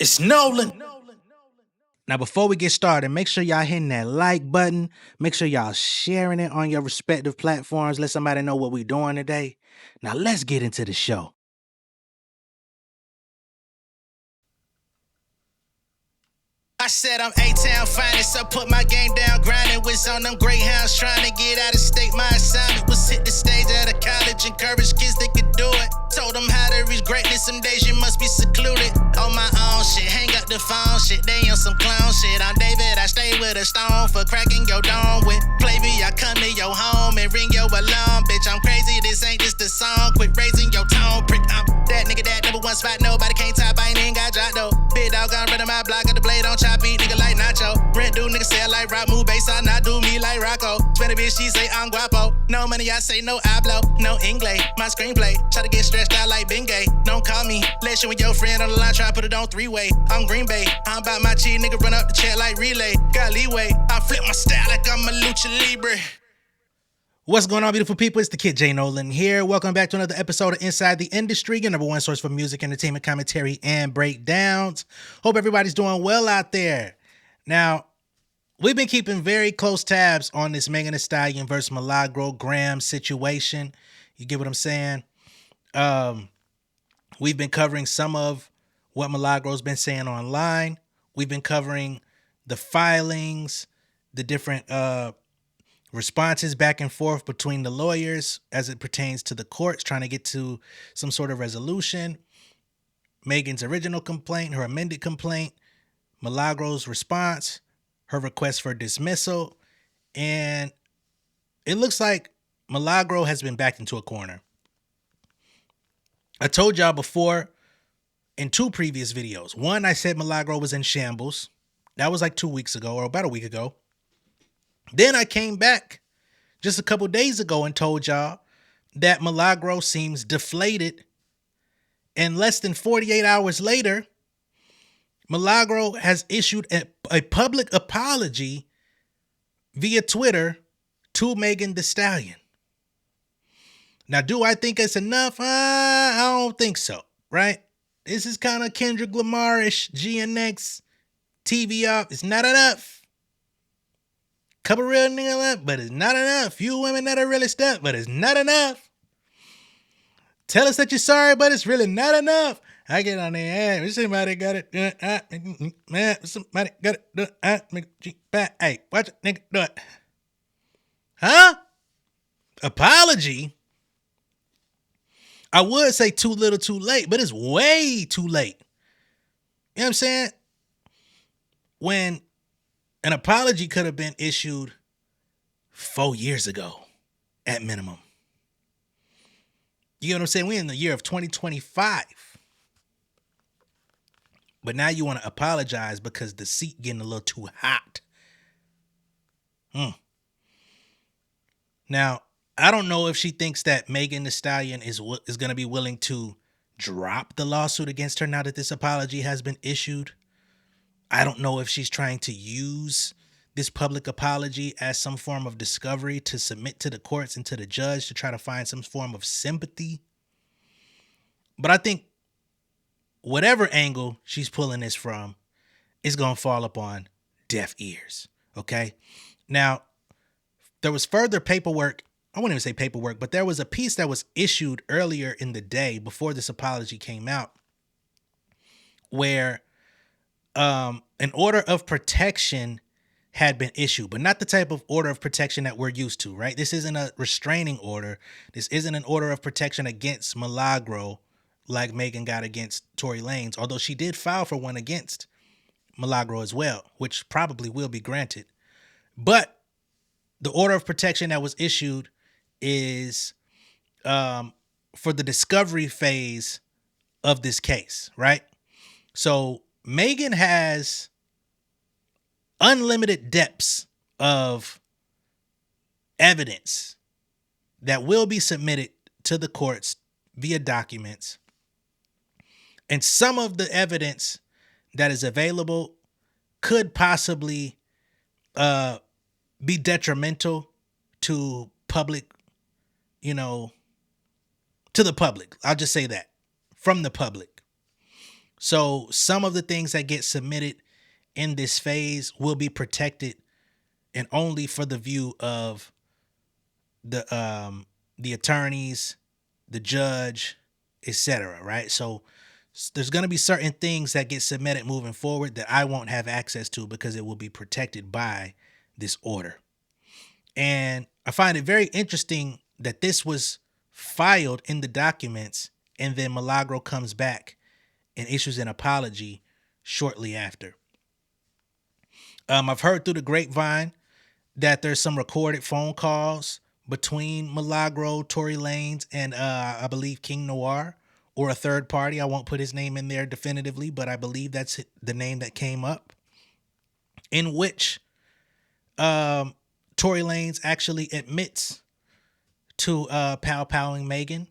It's Nolan. Now, before we get started, make sure y'all hitting that like button. Make sure y'all sharing it on your respective platforms. Let somebody know what we're doing today. Now, let's get into the show. I said I'm A-Town finest, I put my game down, grinding. Was on them Greyhounds trying to get out of state. My assignment was hit the stage at a college, encourage kids that could do it. Told them how to reach greatness, some days you must be secluded. On my own shit, hang up the phone shit, they on some clown shit. I'm David, I stay with a stone for cracking your dome with. Play me, I come to your home and ring your alarm. Bitch, I'm crazy, this ain't just a song. Quit raising your tone, prick. I'm that nigga that number one spot, nobody can't top, I ain't even got dropped though. Big dog gon' run on my block, got the blade on chop, beat nigga like Nacho. Rent do nigga sell like rock, move bass, I not do me like Rocco. Spend a bitch, she say I'm guapo. No money, I say no hablo, no English. My screenplay, try to get stretched out like Bengay. Don't call me, let you and your friend on the line, try to put it on three-way. I'm Green Bay, I'm about my cheese, nigga run up the chat like relay. Got leeway, I flip my style like I'm a lucha libre. What's going on, beautiful people? It's the kid J Nolan here. Welcome back to another episode of Inside the Industry, your number one source for music, entertainment, commentary, and breakdowns. Hope everybody's doing well out there. Now, we've been keeping very close tabs on this Megan Thee Stallion versus Milagro Gramz situation. You get what I'm saying? We've been covering some of what Milagro's been saying online. We've been covering the filings, the different responses back and forth between the lawyers as it pertains to the courts trying to get to some sort of resolution. Megan's original complaint, her amended complaint, Milagro's response, her request for dismissal, and it looks like Milagro has been backed into a corner. I told y'all before in two previous videos. One, I said Milagro was in shambles. That was like 2 weeks ago or about a week ago. Then I came back just a couple days ago and told y'all that Milagro seems deflated. And less than 48 hours later, Milagro has issued a public apology via Twitter to Megan Thee Stallion. Now, do I think it's enough? I don't think so, right? This is kind of Kendrick Lamar-ish, GNX, TV off. It's not enough. Couple real niggas left, but it's not enough. Few women that are really stuck, but it's not enough. Tell us that you're sorry, but it's really not enough. I get on there, somebody got it, somebody got it, hey, watch it, nigga, do it. Huh? Apology? I would say too little, too late, but it's way too late. You know what I'm saying? When an apology could have been issued 4 years ago at minimum. You know what I'm saying? We're in the year of 2025. But now you want to apologize because the seat getting a little too hot. Now, I don't know if she thinks that Megan Thee Stallion is going to be willing to drop the lawsuit against her now that this apology has been issued. I don't know if she's trying to use this public apology as some form of discovery to submit to the courts and to the judge to try to find some form of sympathy. But I think whatever angle she's pulling this from is going to fall upon deaf ears. Okay. Now, there was further paperwork. I wouldn't even say paperwork, but there was a piece that was issued earlier in the day before this apology came out where an order of protection had been issued, but not the type of order of protection that we're used to, right? This isn't a restraining order. This isn't an order of protection against Milagro like Megan got against Tory Lanez, although she did file for one against Milagro as well, which probably will be granted. But the order of protection that was issued is for the discovery phase of this case, right? So Megan has unlimited depths of evidence that will be submitted to the courts via documents. And some of the evidence that is available could possibly be detrimental to public, to the public. I'll just say that, from the public. So some of the things that get submitted in this phase will be protected and only for the view of the attorneys, the judge, etc. Right? So there's going to be certain things that get submitted moving forward that I won't have access to because it will be protected by this order. And I find it very interesting that this was filed in the documents and then Milagro comes back and issues an apology shortly after. I've heard through the grapevine that there's some recorded phone calls between Milagro, Tory Lanez, and I believe King Noir, or a third party. I won't put his name in there definitively, but I believe that's the name that came up, in which Tory Lanez actually admits to pow-powing Megan.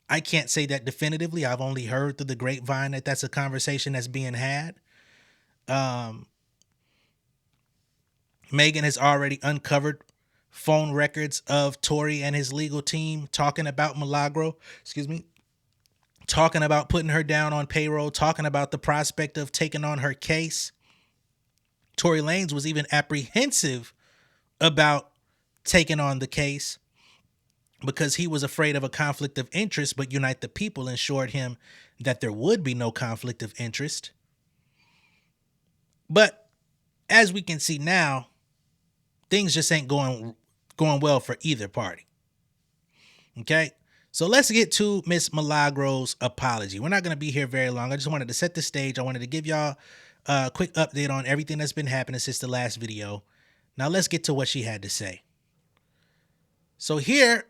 I can't say that definitively. I've only heard through the grapevine that that's a conversation that's being had. Megan has already uncovered phone records of Tory and his legal team talking about Milagro, talking about putting her down on payroll, talking about the prospect of taking on her case. Tory Lanez was even apprehensive about taking on the case because he was afraid of a conflict of interest, but Unite the People ensured him that there would be no conflict of interest. But as we can see now, things just ain't going well for either party. Okay? So let's get to Miss Milagro's apology. We're not going to be here very long. I just wanted to set the stage. I wanted to give y'all a quick update on everything that's been happening since the last video. Now let's get to what she had to say. So here,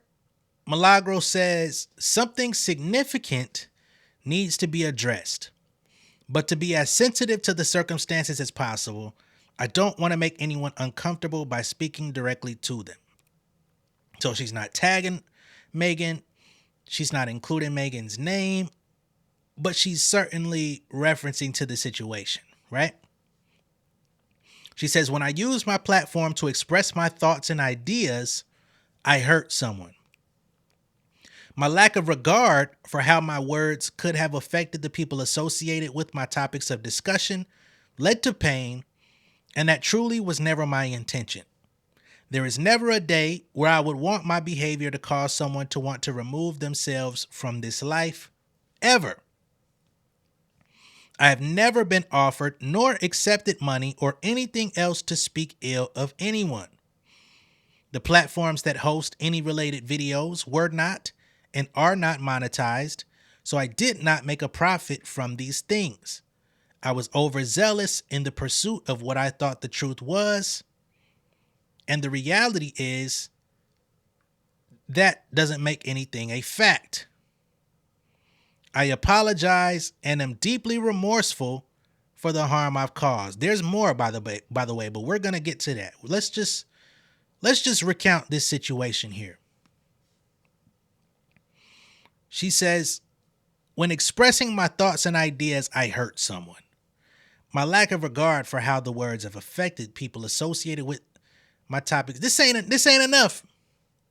Milagro says something significant needs to be addressed, but to be as sensitive to the circumstances as possible. I don't want to make anyone uncomfortable by speaking directly to them. So she's not tagging Megan. She's not including Megan's name, but she's certainly referencing to the situation, right? She says, when I use my platform to express my thoughts and ideas, I hurt someone. My lack of regard for how my words could have affected the people associated with my topics of discussion led to pain, and that truly was never my intention. There is never a day where I would want my behavior to cause someone to want to remove themselves from this life, ever. I have never been offered nor accepted money or anything else to speak ill of anyone. The platforms that host any related videos were not and are not monetized, so I did not make a profit from these things. I was overzealous in the pursuit of what I thought the truth was, and the reality is that doesn't make anything a fact. I apologize and am deeply remorseful for the harm I've caused. There's more, by the way, but we're gonna get to that. Let's just recount this situation here. She says, when expressing my thoughts and ideas, I hurt someone. My lack of regard for how the words have affected people associated with my topics. This ain't enough.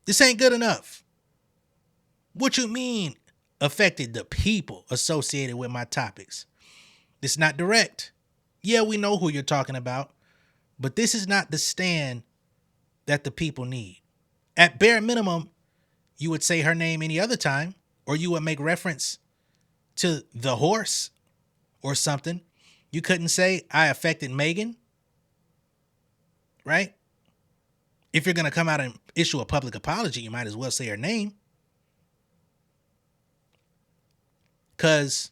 This ain't good enough. What you mean affected the people associated with my topics? It's not direct. Yeah, we know who you're talking about, but this is not the stand that the people need. At bare minimum, you would say her name any other time, or you would make reference to the horse or something. You couldn't say I affected Megan, right? If you're going to come out and issue a public apology, you might as well say her name. Because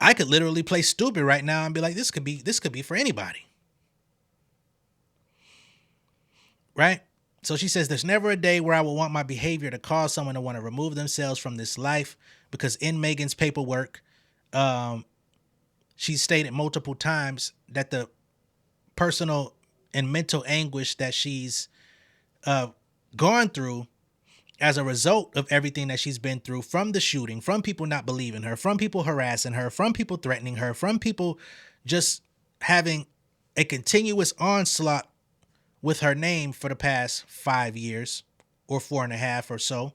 I could literally play stupid right now and be like, this could be for anybody. Right? So she says, there's never a day where I will want my behavior to cause someone to want to remove themselves from this life, because in Megan's paperwork, she stated multiple times that the personal and mental anguish that she's gone through as a result of everything that she's been through, from the shooting, from people not believing her, from people harassing her, from people threatening her, from people just having a continuous onslaught with her name for the past 5 years or 4.5 or so.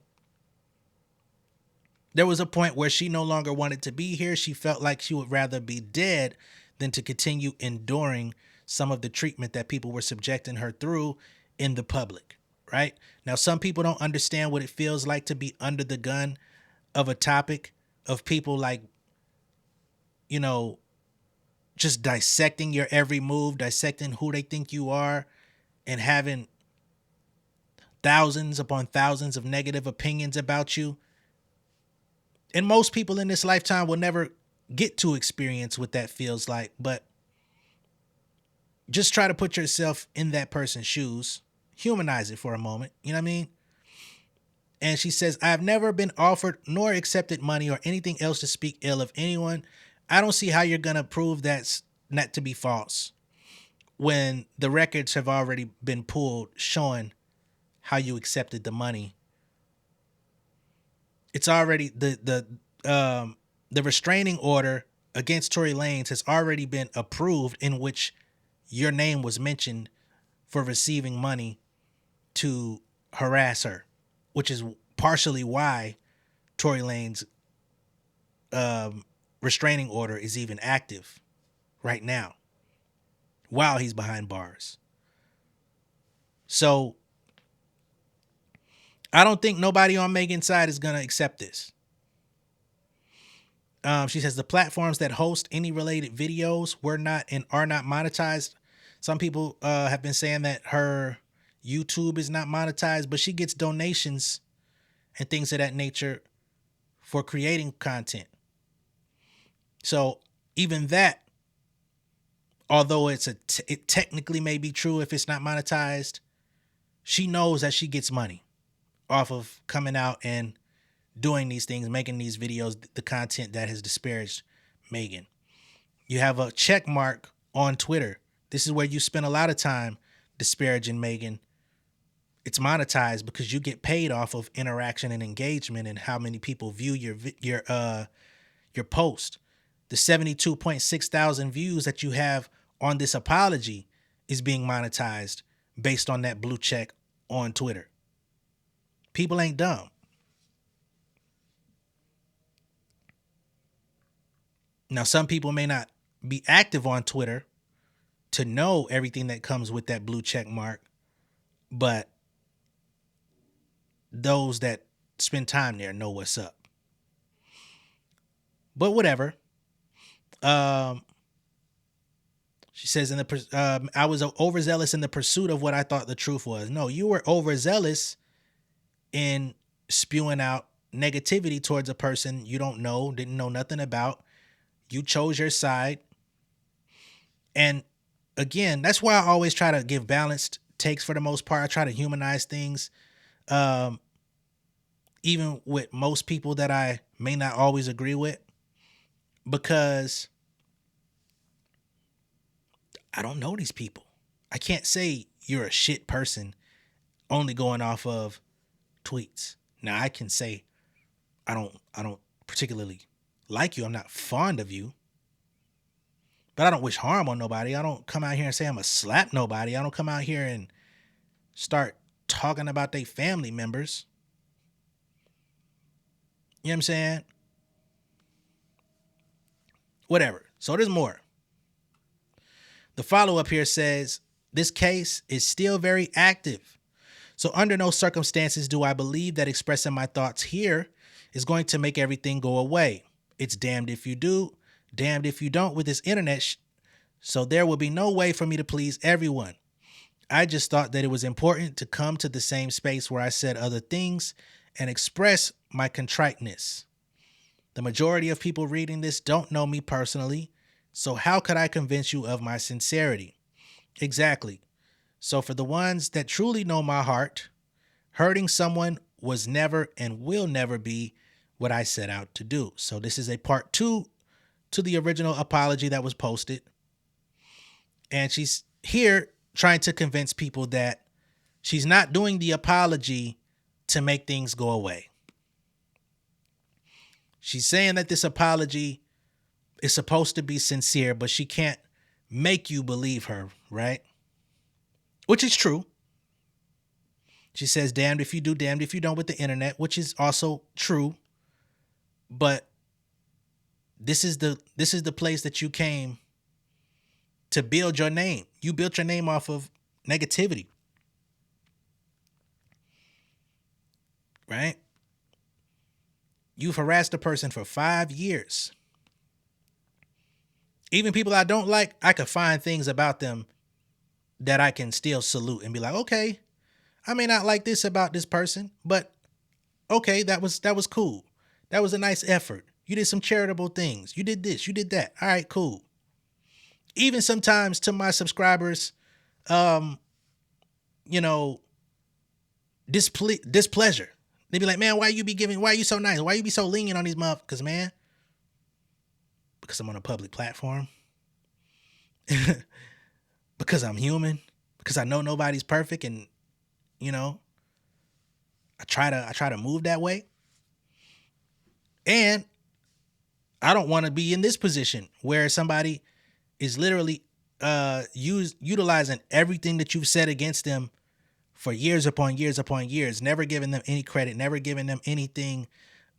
There was a point where she no longer wanted to be here. She felt like she would rather be dead than to continue enduring some of the treatment that people were subjecting her through in the public, right? Now, some people don't understand what it feels like to be under the gun of a topic of people like, you know, just dissecting your every move, dissecting who they think you are, and having thousands upon thousands of negative opinions about you. And most people in this lifetime will never get to experience what that feels like, but just try to put yourself in that person's shoes, humanize it for a moment, you know what I mean? And she says, I've never been offered nor accepted money or anything else to speak ill of anyone. I don't see how you're going to prove that's not to be false when the records have already been pulled showing how you accepted the money. It's already the restraining order against Tory Lanez has already been approved, in which your name was mentioned for receiving money to harass her, which is partially why Tory Lanez restraining order is even active right now while he's behind bars. So I don't think nobody on Megan's side is going to accept this. She says the platforms that host any related videos were not and are not monetized. Some people have been saying that her YouTube is not monetized, but she gets donations and things of that nature for creating content. So even that, although it technically may be true if it's not monetized, she knows that she gets money off of coming out and doing these things, making these videos, the content that has disparaged Megan. You have a check mark on Twitter. This is where you spend a lot of time disparaging Megan. It's monetized because you get paid off of interaction and engagement and how many people view your post. The 72.6 thousand views that you have on this apology is being monetized based on that blue check on Twitter. People ain't dumb. Now, some people may not be active on Twitter to know everything that comes with that blue check mark, but those that spend time there know what's up. But whatever. She says, I was overzealous in the pursuit of what I thought the truth was. No, you were overzealous in spewing out negativity towards a person you don't know, didn't know nothing about. You chose your side. And again, that's why I always try to give balanced takes for the most part. I try to humanize things. Even with most people that I may not always agree with, because I don't know these people. I can't say you're a shit person only going off of tweets. Now I can say I don't particularly like you. I'm not fond of you. But I don't wish harm on nobody. I don't come out here and say I'm gonna slap nobody. I don't come out here and start talking about their family members. You know what I'm saying? Whatever. So there's more. The follow-up here says, this case is still very active. So under no circumstances do I believe that expressing my thoughts here is going to make everything go away. It's damned if you do, damned if you don't with this internet. So there will be no way for me to please everyone. I just thought that it was important to come to the same space where I said other things and express my contriteness. The majority of people reading this don't know me personally, so how could I convince you of my sincerity? Exactly. So for the ones that truly know my heart, hurting someone was never and will never be what I set out to do. So this is a part 2 to the original apology that was posted. And she's here trying to convince people that she's not doing the apology to make things go away. She's saying that this apology is supposed to be sincere, but she can't make you believe her, right? Which is true. She says, damned if you do, damned if you don't with the internet, which is also true. But this is the place that you came to build your name. You built your name off of negativity, right? You've harassed a person for 5 years. Even people I don't like, I could find things about them that I can still salute and be like, okay, I may not like this about this person, but okay, that was cool. That was a nice effort. You did some charitable things. You did this, you did that. All right, cool. Even sometimes to my subscribers, um, you know, displeasure. They be like, man, why you so nice? Why you be so lenient on these motherfuckers, man? Because I'm on a public platform. Because I'm human. Because I know nobody's perfect, and you know, I try to move that way. And I don't want to be in this position where somebody is literally utilizing everything that you've said against them for years upon years upon years, never giving them any credit, never giving them anything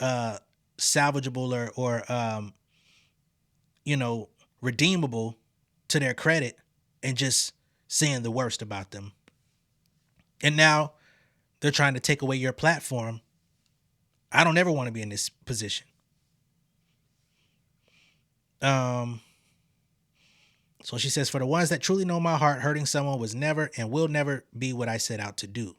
uh salvageable or you know, redeemable to their credit, and just saying the worst about them. And now they're trying to take away your platform. I don't ever want to be in this position. Um so she says, for the ones that truly know my heart, hurting someone was never and will never be what I set out to do.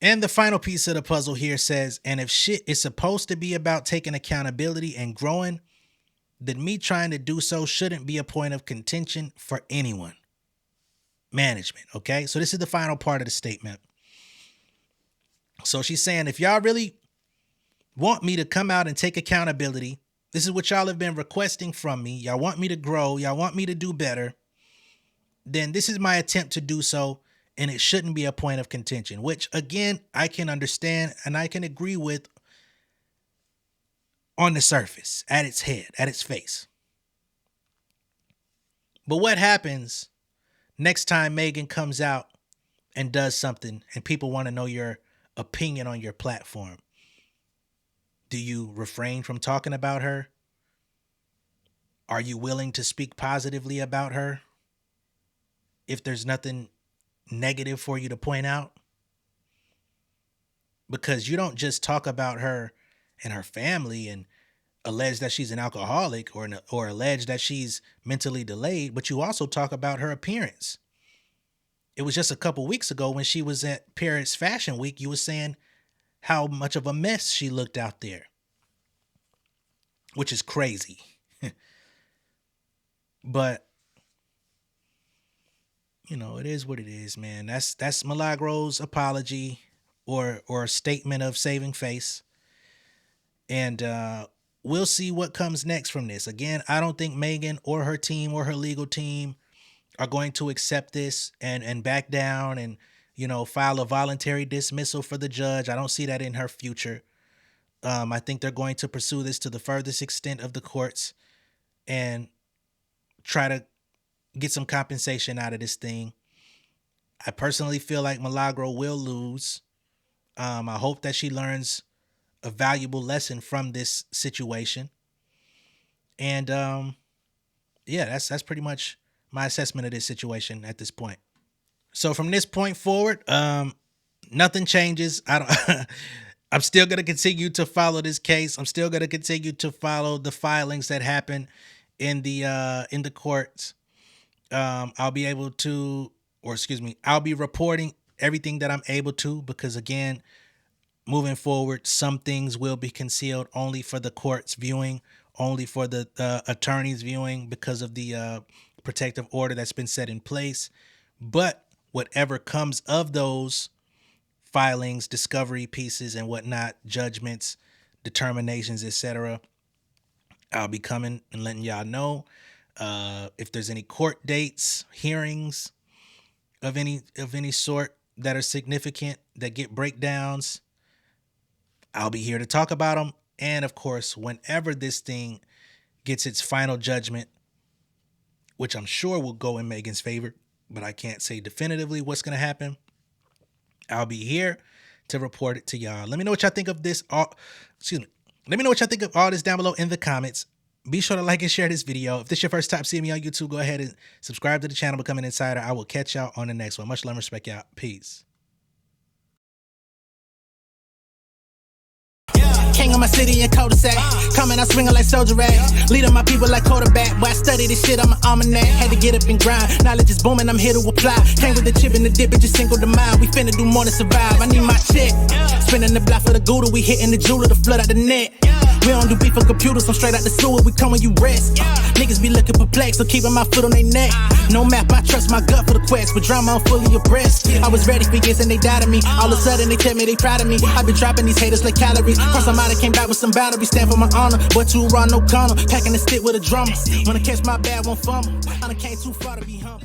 And the final piece of the puzzle here says, and if shit is supposed to be about taking accountability and growing, then me trying to do so shouldn't be a point of contention for anyone. Management, okay? So this is the final part of the statement. So she's saying, if y'all really want me to come out and take accountability, this is what y'all have been requesting from me. Y'all want me to grow, y'all want me to do better, then this is my attempt to do so, and it shouldn't be a point of contention, which again, I can understand and I can agree with on the surface, at its head, at its face. But what happens next time Megan comes out and does something and people want to know your opinion on your platform? Do you refrain from talking about her? Are you willing to speak positively about her if there's nothing negative for you to point out? Because you don't just talk about her and her family and allege that she's an alcoholic or allege that she's mentally delayed, but you also talk about her appearance. It was just a couple weeks ago when she was at Paris Fashion Week, you were saying how much of a mess she looked out there, which is crazy. But you know, it is what it is, man. That's Milagro's apology or statement of saving face. And we'll see what comes next from this. Again, I don't think Megan or her team or her legal team are going to accept this and back down and, you know, file a voluntary dismissal for the judge. I don't see that in her future. I think they're going to pursue this to the furthest extent of the courts and try to get some compensation out of this thing. I personally feel like Milagro will lose. I hope that she learns a valuable lesson from this situation. And yeah, that's pretty much my assessment of this situation at this point. So from this point forward, nothing changes. I don't. I'm still gonna continue to follow this case. I'm still gonna continue to follow the filings that happen in the courts. I'll be able to, or excuse me, I'll be reporting everything that I'm able to, because again, moving forward, some things will be concealed only for the court's viewing, only for the attorney's viewing, because of the protective order that's been set in place. But whatever comes of those filings, discovery pieces and whatnot, judgments, determinations, etc., I'll be coming and letting y'all know. If there's any court dates, hearings of any sort that are significant, that get breakdowns, I'll be here to talk about them. And of course, whenever this thing gets its final judgment, which I'm sure will go in Megan's favor, but I can't say definitively what's going to happen, I'll be here to report it to y'all. Let me know what y'all think of this. Let me know what y'all think of all this down below in the comments. Be sure to like and share this video. If this is your first time seeing me on YouTube, go ahead and subscribe to the channel, become an insider. I will catch y'all on the next one. Much love and respect, y'all. Peace. King of my city and cul-de-sac. Coming out swinging like soldier rag. Leading my people like quarterback. Boy, I study this shit, I'm an almanac. Had to get up and grind. Knowledge is booming, I'm here to apply. Came with the chip and the dip, it just single the mind. We finna do more than survive. I need my check. Spinning the block for the Gouda. We hitting the jeweler to flood out the net. We don't do beef for computers, I'm straight out the sewer. We come when you rest. Niggas be looking perplexed, so keeping my foot on their neck. No map, I trust my gut for the quest. With drama, I'm fully abreast. I was ready for years and they died of me. All of a sudden they tell me they proud of me. I been dropping these haters like calories. Cross some out, came back with some boundaries. Stand for my honor, but too raw, no gunner. Packing the stick with a drummer. When I catch my bad, won't fumble. I done came too far to be humble.